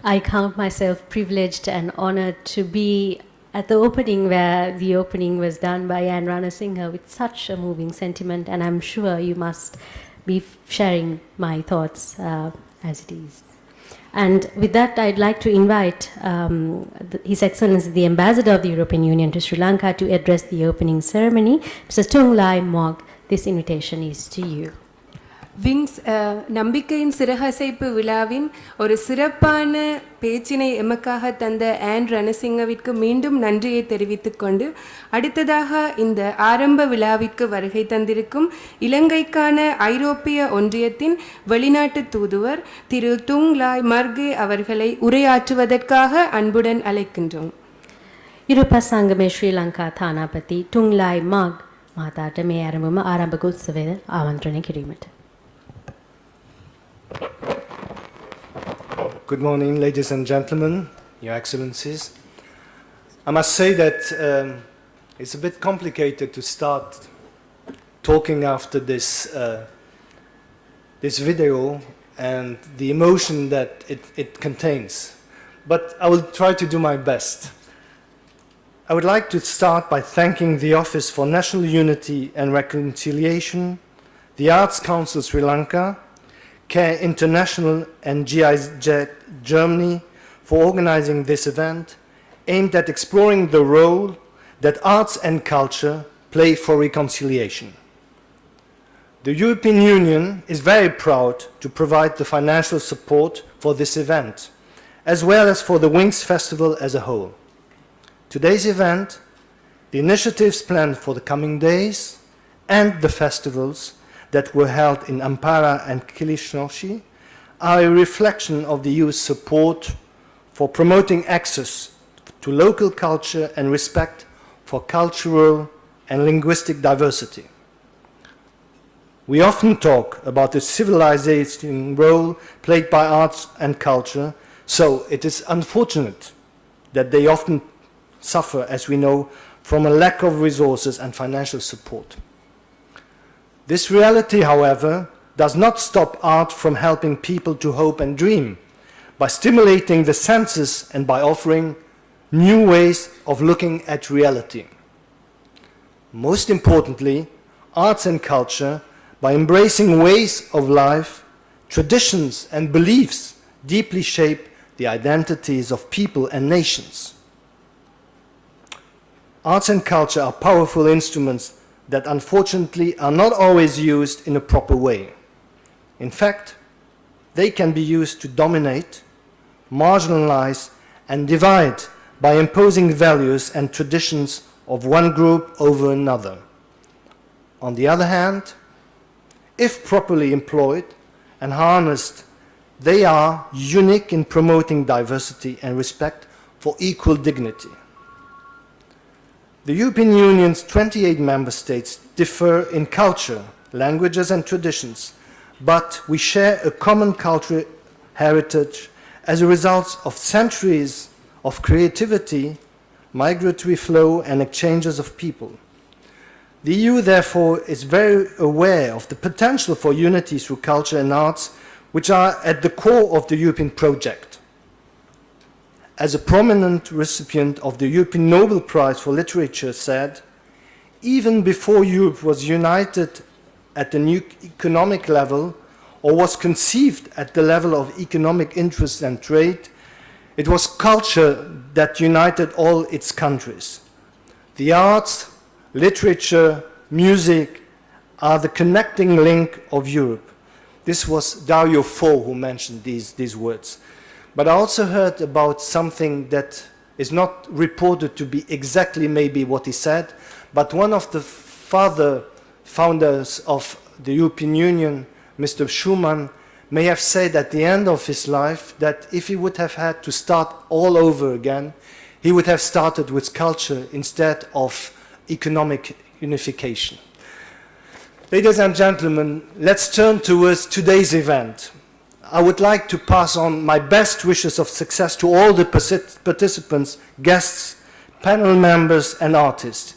I count myself privileged and honored to be at the opening, where the opening was done by Anne Ranasinghe with such a moving sentiment, and I'm sure you must be sharing my thoughts as it is. And with that, I'd like to invite His Excellency the Ambassador of the European Union to Sri Lanka to address the opening ceremony. Mr. Tunglai Mog, this invitation is to you. Wings நம்பிக்கையின் சிறகசைப்பு விழாவின் ஒரு சிறப்பான பேச்சினை எமக்காக தந்த on ரணசிங்கவிற்கு மீண்டும் நன்றியை தெரிவித்துக் கொண்டு அடுத்ததாக இந்த ஆரம்ப விழாவிற்கு வருகை தந்திருக்கும் இலங்கைக்கான ஐரோப்பிய ஒன்றியத்தின் வெளிநாட்டு தூதுவர் திரு துங்லாய் மர்கே அவர்களை உரையாற்றுவதற்காக அன்புடன் அழைக்கின்றோம். Europa Sangame Sri Lanka Thanapati Tunglai Mag මාතාට මේ ආරම්භම ආරම්භක උත්සවය ආමන්ත්‍රණය කිරීමට. Good morning, ladies and gentlemen, Your Excellencies. I must say that it's a bit complicated to start talking after this video and the emotion that it contains. But I will try to do my best. I would like to start by thanking the Office for National Unity and Reconciliation, the Arts Council Sri Lanka, CARE International and GIZ Germany for organizing this event aimed at exploring the role that arts and culture play for reconciliation. The European Union is very proud to provide the financial support for this event, as well as for the Wings Festival as a whole. Today's event, the initiatives planned for the coming days, and the festivals that were held in Ampara and Kilishnoshi are a reflection of the EU's support for promoting access to local culture and respect for cultural and linguistic diversity. We often talk about the civilizing role played by arts and culture, so it is unfortunate that they often suffer, as we know, from a lack of resources and financial support. This reality, however, does not stop art from helping people to hope and dream, by stimulating the senses and by offering new ways of looking at reality. Most importantly, arts and culture, by embracing ways of life, traditions and beliefs, deeply shape the identities of people and nations. Arts and culture are powerful instruments that unfortunately are not always used in a proper way. In fact, they can be used to dominate, marginalize, and divide by imposing values and traditions of one group over another. On the other hand, if properly employed and harnessed, they are unique in promoting diversity and respect for equal dignity. The European Union's 28 member states differ in culture, languages and traditions, but we share a common cultural heritage as a result of centuries of creativity, migratory flow and exchanges of people. The EU, therefore, is very aware of the potential for unity through culture and arts, which are at the core of the European project. As a prominent recipient of the European Nobel Prize for Literature said, even before Europe was united at an economic level or was conceived at the level of economic interest and trade, it was culture that united all its countries. The arts, literature, music are the connecting link of Europe. This was Dario Fo who mentioned these words. But I also heard about something that is not reported to be exactly maybe what he said, but one of the founders of the European Union, Mr. Schuman, may have said at the end of his life that if he would have had to start all over again, he would have started with culture instead of economic unification. Ladies and gentlemen, let's turn towards today's event. I would like to pass on my best wishes of success to all the participants, guests, panel members and artists.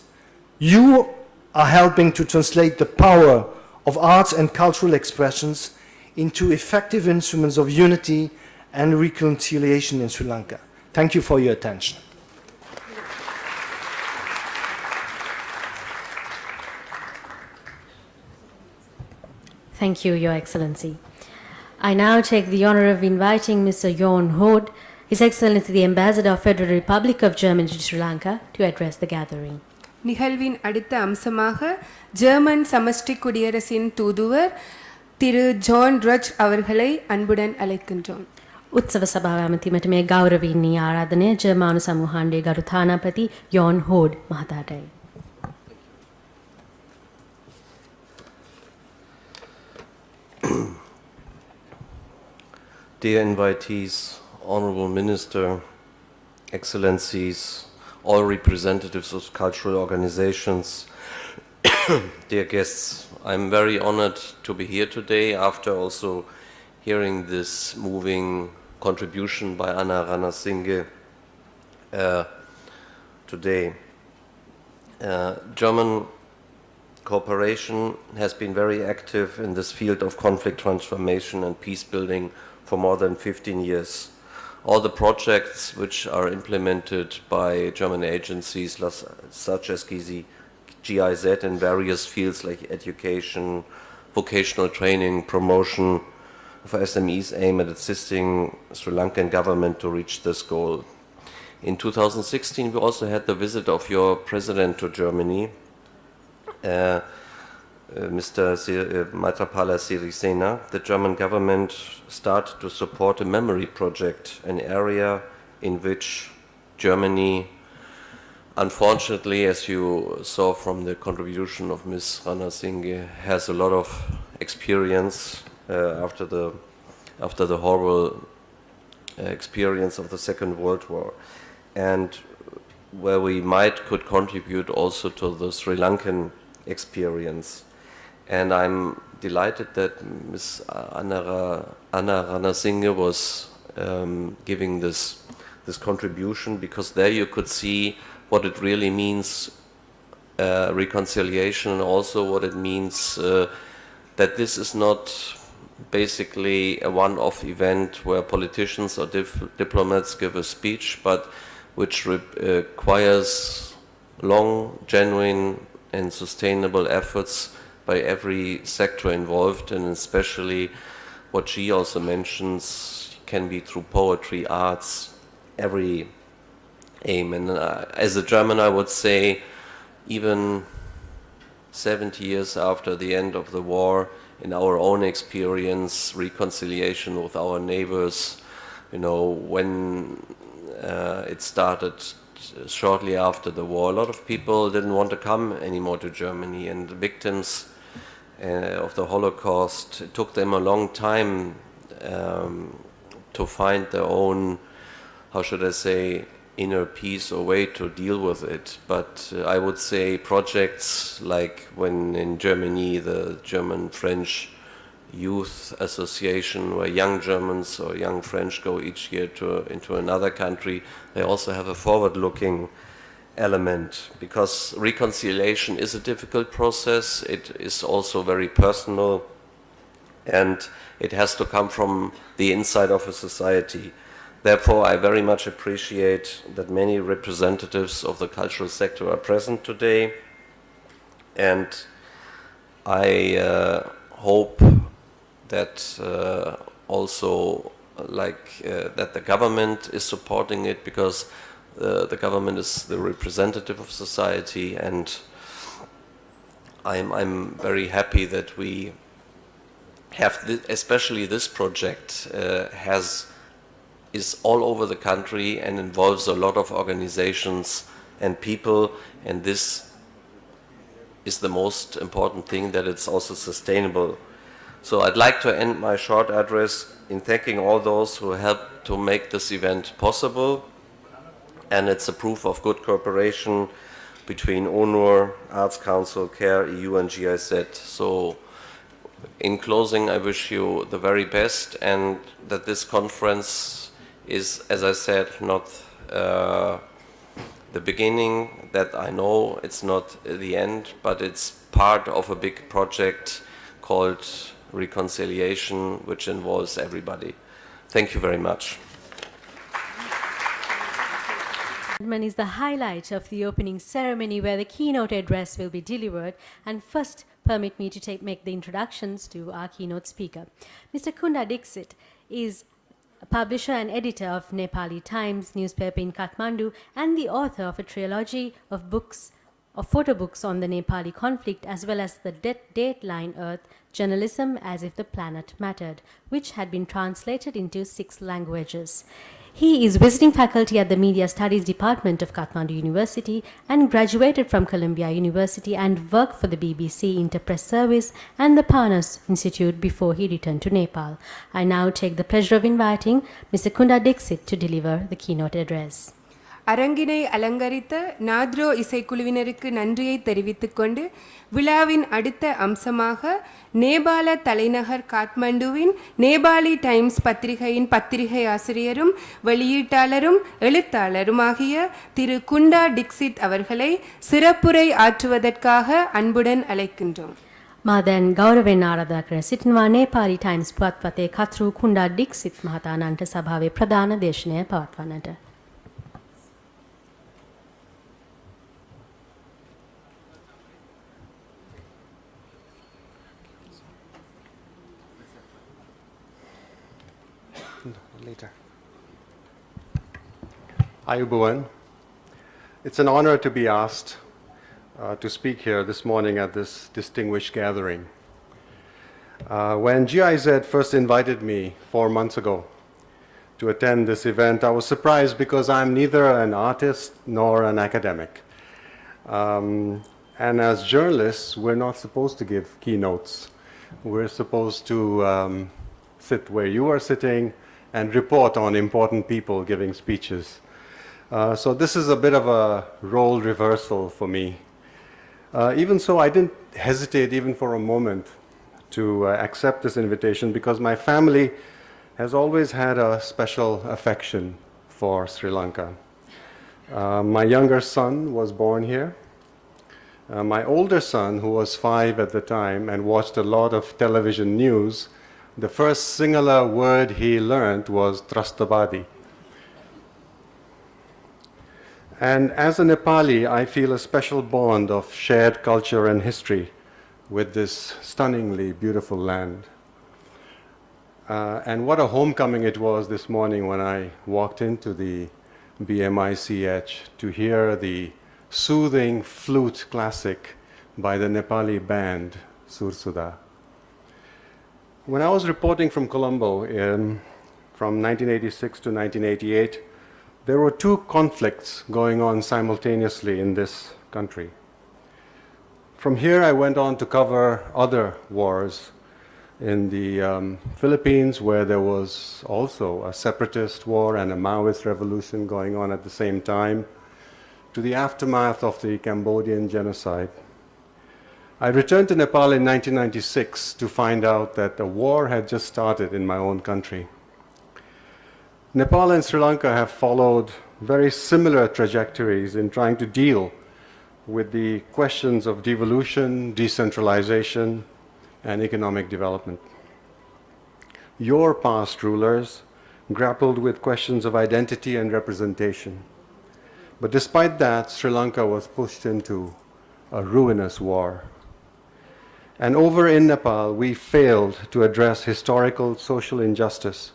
You are helping to translate the power of arts and cultural expressions into effective instruments of unity and reconciliation in Sri Lanka. Thank you for your attention. Thank you, Your Excellency. I now take the honor of inviting Mr. Jon Hod, His Excellency the Ambassador of Federal Republic of Germany to Sri Lanka, to address the gathering. நிகழ்வின் அடுத்த அம்சமாக German சமஷ்டி குடியரசின் தூதுவர் திரு John ரஜ் அவர்களை அன்புடன் அழைக்கின்றோம். උත්සව සභාව ඇමතිමට මේ ගෞරවීනීය ආරාධනය ජර්මානු සමූහාණ්ඩයේ ගරු තානාපති යෝන් hold මහතාටයි. Dear invitees, Honorable Minister, Excellencies, all representatives of cultural organizations, dear guests, I'm very honored to be here today after also hearing this moving contribution by Anna Ranasinghe today. German cooperation has been very active in this field of conflict transformation and peace building for more than 15 years. All the projects which are implemented by German agencies such as GIZ in various fields like education, vocational training, promotion of SMEs aim at assisting Sri Lankan government to reach this goal. In 2016 we also had the visit of your president to Germany, Mr. Maithripala Sirisena. The German government started to support a memory project, an area in which Germany, unfortunately, as you saw from the contribution of Ms. Ranasinghe, has a lot of experience after the horrible experience of the Second World War, and where we could contribute also to the Sri Lankan experience. And I'm delighted that Ms. Anna Ranasinghe was giving this contribution, because there you could see what it really means, reconciliation, and also what it means that this is not basically a one-off event where politicians or diplomats give a speech, but which requires long, genuine and sustainable efforts by every sector involved, and especially what she also mentions can be through poetry, arts, every aim. And as a German, I would say, even 70 years after the end of the war, in our own experience, reconciliation with our neighbors, when it started shortly after the war, a lot of people didn't want to come anymore to Germany, and the victims of the Holocaust, it took them a long time to find their own, how should I say, inner peace or way to deal with it. But I would say projects like when in Germany the German-French Youth Association, where young Germans or young French go each year into another country, they also have a forward-looking element, because reconciliation is a difficult process. It is also very personal, and it has to come from the inside of a society. Therefore, I very much appreciate that many representatives of the cultural sector are present today, and I hope that also that the government is supporting it, because the government is the representative of society, and I'm very happy that we have especially this project is all over the country and involves a lot of organizations and people, and this is the most important thing, that it's also sustainable. So I'd like to end my short address in thanking all those who helped to make this event possible, and it's a proof of good cooperation between UNUR, Arts Council, CARE, EU and GIZ. So in closing, I wish you the very best, and that this conference is, as I said, not the beginning, that I know it's not the end, but it's part of a big project called reconciliation, which involves everybody. Thank you very much. Is the highlight of the opening ceremony where the keynote address will be delivered. And first, permit me to make the introductions to our keynote speaker. Mr. Kunda Dixit is a publisher and editor of Nepali Times newspaper in Kathmandu and the author of a trilogy of books, of photo books on the Nepali conflict, as well as the Dateline Earth, Journalism as if the Planet Mattered, which had been translated into 6 languages. He is visiting faculty at the Media Studies Department of Kathmandu University and graduated from Columbia University and worked for the BBC Interpress Service and the Panas Institute before he returned to Nepal. I now take the pleasure of inviting Mr. Kunda Dixit to deliver the keynote address. அரங்கினை அலங்கரித்த நாத்ரோ இசைக்குழுவினருக்கு நன்றியை தெரிவித்துக்கொண்டு விழாவின் அடுத்த அம்சமாக நேபாள தலைநகர் காத்மண்டுவின் Nepali times பத்திரிகையின் பத்திரிகை ஆசிரியரும் வெளியீட்டாளரும் எழுத்தாளருமாகிய திரு குண்டா டிக்சிட் அவர்களை சிறப்புரை ஆற்றுவதற்காக අන්බුடன் අழைக்கின்றோம். මාදැන් ගෞරවෙන් ආරාධනා කර සිටිනවා නේපාලි ටයිම්ස් පුවත්පතේ කතෘ කුණ්ඩා ඩික්සිත් මහතාණන්ට සභාවේ ප්‍රධාන දේශනය පවත්වන්නට. Later. Ayubowan, it's an honor to be asked to speak here this morning at this distinguished gathering. When GIZ first invited me 4 months ago to attend this event, I was surprised because I'm neither an artist nor an academic. And as journalists, we're not supposed to give keynotes. We're supposed to sit where you are sitting and report on important people giving speeches. So this is a bit of a role reversal for me. Even so, I didn't hesitate even for a moment to accept this invitation because my family has always had a special affection for Sri Lanka. My younger son was born here. My older son, who was 5 at the time and watched a lot of television news, the first singular word he learned was Trastabadi. And as a Nepali, I feel a special bond of shared culture and history with this stunningly beautiful land. And what a homecoming it was this morning when I walked into the BMICH to hear the soothing flute classic by the Nepali band Sursuda. When I was reporting from Colombo from 1986 to 1988, there were 2 conflicts going on simultaneously in this country. From here, I went on to cover other wars in the Philippines, where there was also a separatist war and a Maoist revolution going on at the same time, to the aftermath of the Cambodian genocide. I returned to Nepal in 1996 to find out that a war had just started in my own country. Nepal and Sri Lanka have followed very similar trajectories in trying to deal with the questions of devolution, decentralization, and economic development. Your past rulers grappled with questions of identity and representation. But despite that, Sri Lanka was pushed into a ruinous war. And over in Nepal, we failed to address historical social injustice,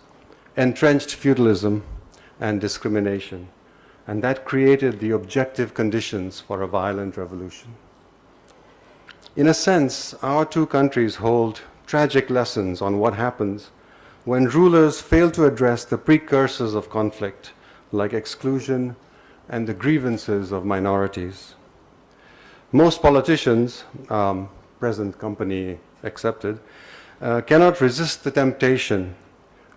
entrenched feudalism, and discrimination. And that created the objective conditions for a violent revolution. In a sense, our 2 countries hold tragic lessons on what happens when rulers fail to address the precursors of conflict, like exclusion and the grievances of minorities. Most politicians, present company accepted, cannot resist the temptation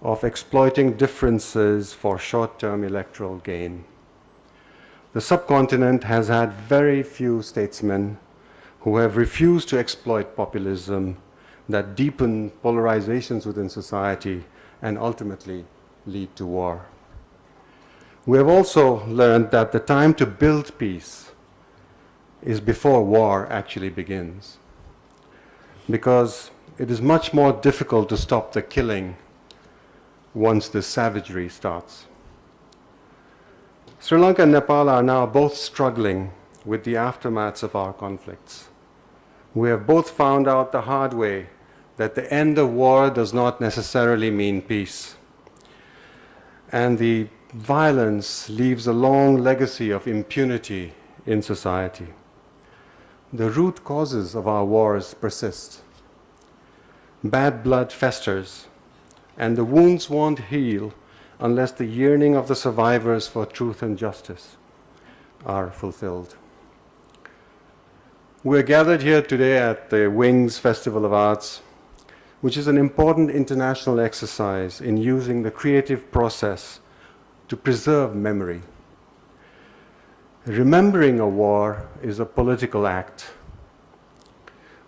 of exploiting differences for short-term electoral gain. The subcontinent has had very few statesmen who have refused to exploit populism that deepen polarizations within society and ultimately lead to war. We have also learned that the time to build peace is before war actually begins, because it is much more difficult to stop the killing once the savagery starts. Sri Lanka and Nepal are now both struggling with the aftermaths of our conflicts. We have both found out the hard way that the end of war does not necessarily mean peace. And the violence leaves a long legacy of impunity in society. The root causes of our wars persist. Bad blood festers, and the wounds won't heal unless the yearning of the survivors for truth and justice are fulfilled. We're gathered here today at the Wings Festival of Arts, which is an important international exercise in using the creative process to preserve memory. Remembering a war is a political act.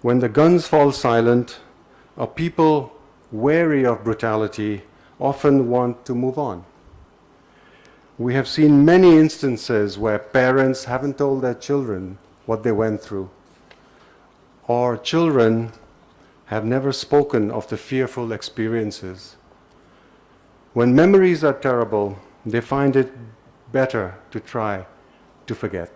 When the guns fall silent, a people wary of brutality often want to move on. We have seen many instances where parents haven't told their children what they went through, or children have never spoken of the fearful experiences. When memories are terrible, they find it better to try to forget.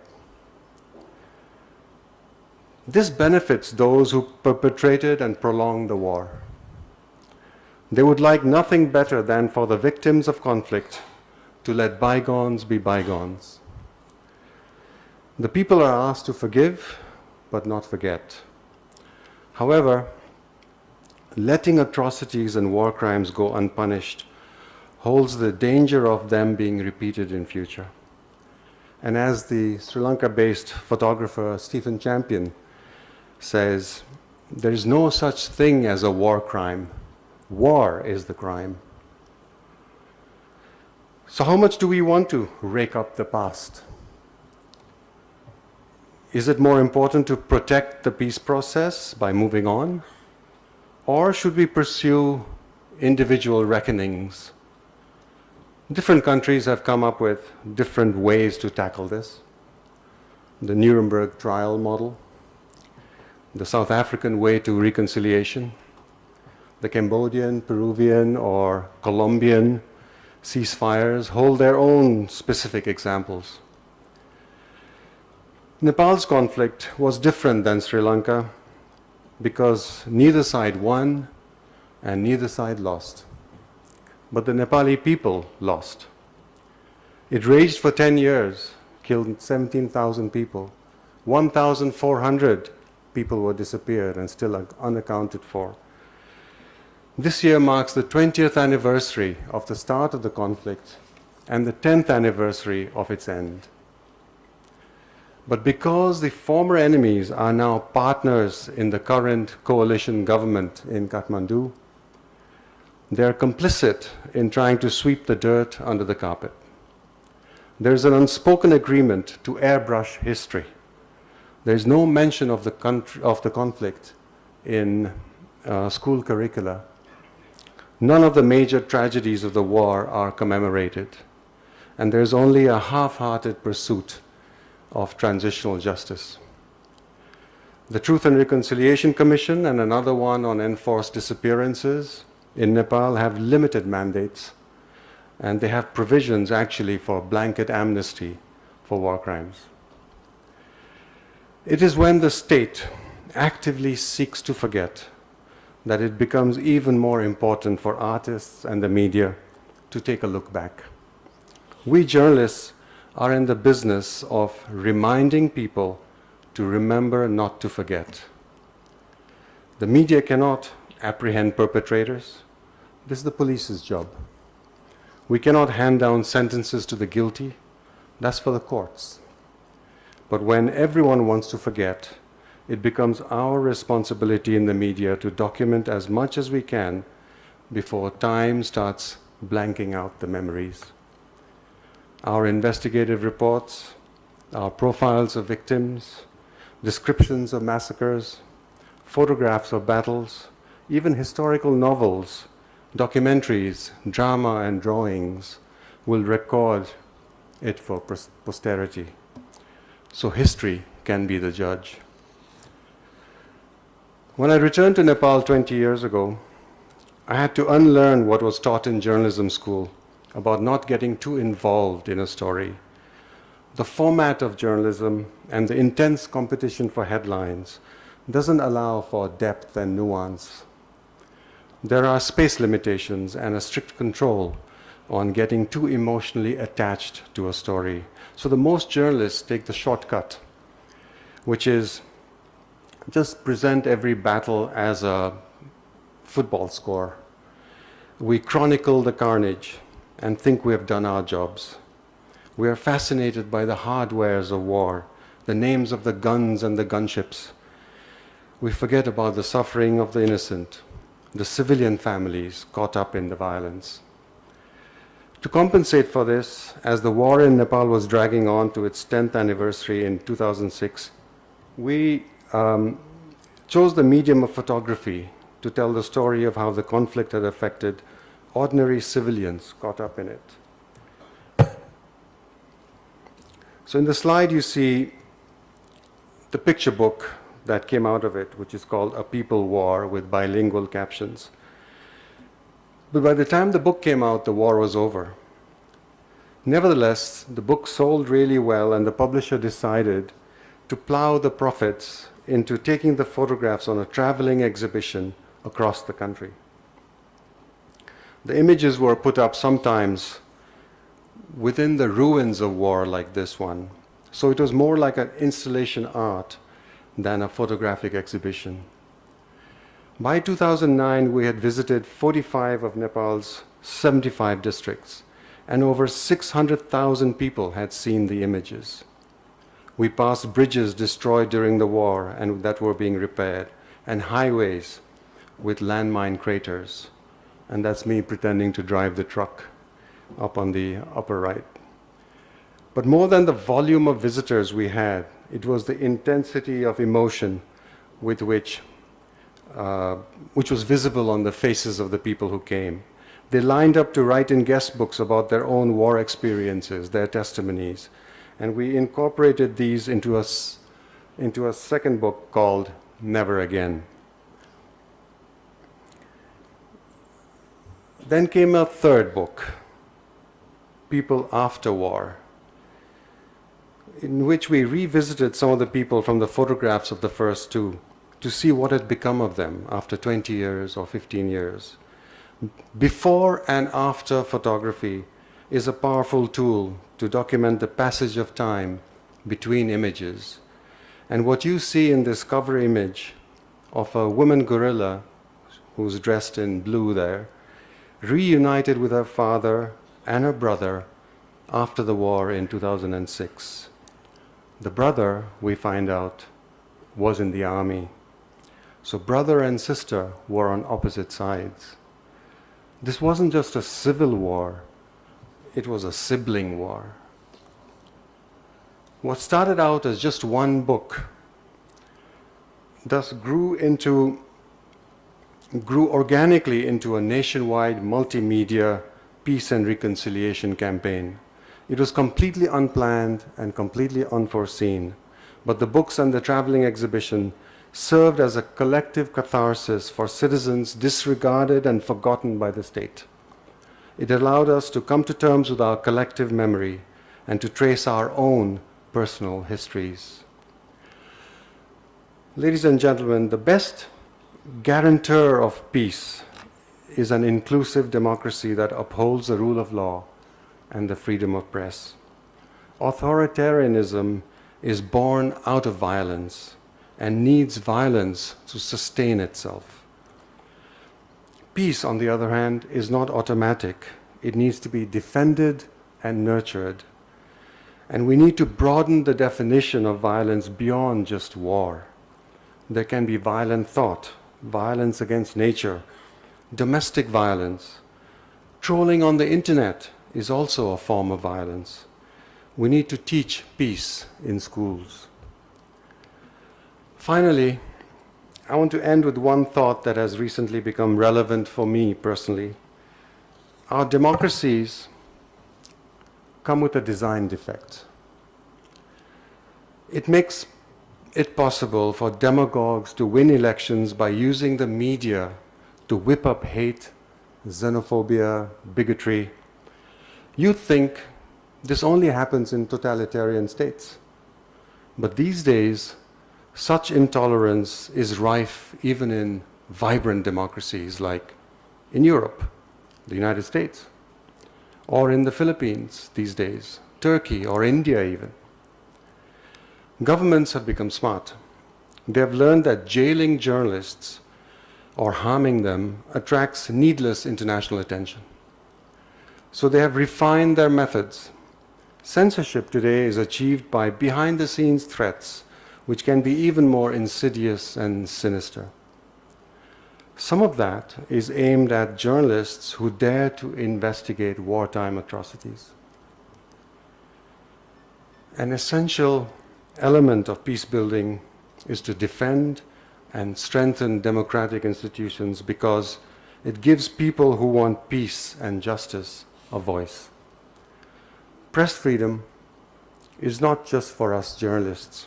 This benefits those who perpetrated and prolonged the war. They would like nothing better than for the victims of conflict to let bygones be bygones. The people are asked to forgive, but not forget. However, letting atrocities and war crimes go unpunished holds the danger of them being repeated in future. And as the Sri Lanka-based photographer Stephen Champion says, there is no such thing as a war crime. War is the crime. So how much do we want to rake up the past? Is it more important to protect the peace process by moving on? Or should we pursue individual reckonings? Different countries have come up with different ways to tackle this. The Nuremberg trial model, the South African way to reconciliation, the Cambodian, Peruvian, or Colombian ceasefires hold their own specific examples. Nepal's conflict was different than Sri Lanka because neither side won and neither side lost. But the Nepali people lost. It raged for 10 years, killed 17,000 people. 1,400 people were disappeared and still unaccounted for. This year marks the 20th anniversary of the start of the conflict and the 10th anniversary of its end. But because the former enemies are now partners in the current coalition government in Kathmandu, they are complicit in trying to sweep the dirt under the carpet. There is an unspoken agreement to airbrush history. There is no mention of the conflict in school curricula. None of the major tragedies of the war are commemorated, and there is only a half-hearted pursuit of transitional justice. The Truth and Reconciliation Commission and another one on enforced disappearances in Nepal have limited mandates, and they have provisions actually for blanket amnesty for war crimes. It is when the state actively seeks to forget that it becomes even more important for artists and the media to take a look back. We journalists are in the business of reminding people to remember not to forget. The media cannot apprehend perpetrators. This is the police's job. We cannot hand down sentences to the guilty. That's for the courts. But when everyone wants to forget, it becomes our responsibility in the media to document as much as we can before time starts blanking out the memories. Our investigative reports, our profiles of victims, descriptions of massacres, photographs of battles, even historical novels, documentaries, drama, and drawings will record it for posterity. So history can be the judge. When I returned to Nepal 20 years ago, I had to unlearn what was taught in journalism school about not getting too involved in a story. The format of journalism and the intense competition for headlines doesn't allow for depth and nuance. There are space limitations and a strict control on getting too emotionally attached to a story. So the most journalists take the shortcut, which is just present every battle as a football score. We chronicle the carnage and think we have done our jobs. We are fascinated by the hardwares of war, the names of the guns and the gunships. We forget about the suffering of the innocent, the civilian families caught up in the violence. To compensate for this, as the war in Nepal was dragging on to its 10th anniversary in 2006, we chose the medium of photography to tell the story of how the conflict had affected ordinary civilians caught up in it. So in the slide you see the picture book that came out of it, which is called A People War, with bilingual captions. But by the time the book came out, the war was over. Nevertheless, the book sold really well, and the publisher decided to plow the profits into taking the photographs on a traveling exhibition across the country. The images were put up sometimes within the ruins of war, like this one. So it was more like an installation art than a photographic exhibition. By 2009, we had visited 45 of Nepal's 75 districts, and over 600,000 people had seen the images. We passed bridges destroyed during the war and that were being repaired, and highways with landmine craters. And that's me pretending to drive the truck up on the upper right. But more than the volume of visitors we had, it was the intensity of emotion with which was visible on the faces of the people who came. They lined up to write in guest books about their own war experiences, their testimonies. And we incorporated these into a second book called Never Again. Then came a third book, People After War, in which we revisited some of the people from the photographs of the first two to see what had become of them after 20 years or 15 years. Before and after photography is a powerful tool to document the passage of time between images. And what you see in this cover image of a woman gorilla who's dressed in blue there, reunited with her father and her brother after the war in 2006. The brother, we find out, was in the army. So brother and sister were on opposite sides. This wasn't just a civil war, it was a sibling war. What started out as just one book thus grew organically into a nationwide multimedia peace and reconciliation campaign. It was completely unplanned and completely unforeseen, but the books and the traveling exhibition served as a collective catharsis for citizens disregarded and forgotten by the state. It allowed us to come to terms with our collective memory and to trace our own personal histories. Ladies and gentlemen, the best guarantor of peace is an inclusive democracy that upholds the rule of law and the freedom of press. Authoritarianism is born out of violence and needs violence to sustain itself. Peace, on the other hand, is not automatic. It needs to be defended and nurtured. And we need to broaden the definition of violence beyond just war. There can be violent thought, violence against nature, domestic violence. Trolling on the internet is also a form of violence. We need to teach peace in schools. Finally, I want to end with one thought that has recently become relevant for me personally. Our democracies come with a design defect. It makes it possible for demagogues to win elections by using the media to to whip up hate, xenophobia, bigotry. You think this only happens in totalitarian states. But these days, such intolerance is rife even in vibrant democracies like in Europe, the United States, or in the Philippines these days, Turkey or India even. Governments have become smart. They have learned that jailing journalists or harming them attracts needless international attention. So they have refined their methods. Censorship today is achieved by behind-the-scenes threats, which can be even more insidious and sinister. Some of that is aimed at journalists who dare to investigate wartime atrocities. An essential element of peace building is to defend and strengthen democratic institutions because it gives people who want peace and justice a voice. Press freedom is not just for us journalists.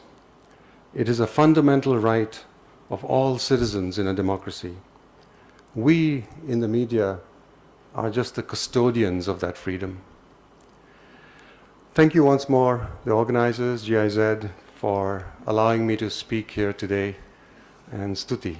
It is a fundamental right of all citizens in a democracy. We in the media are just the custodians of that freedom. Thank you once more, the organizers, GIZ, for allowing me to speak here today, and Stuti.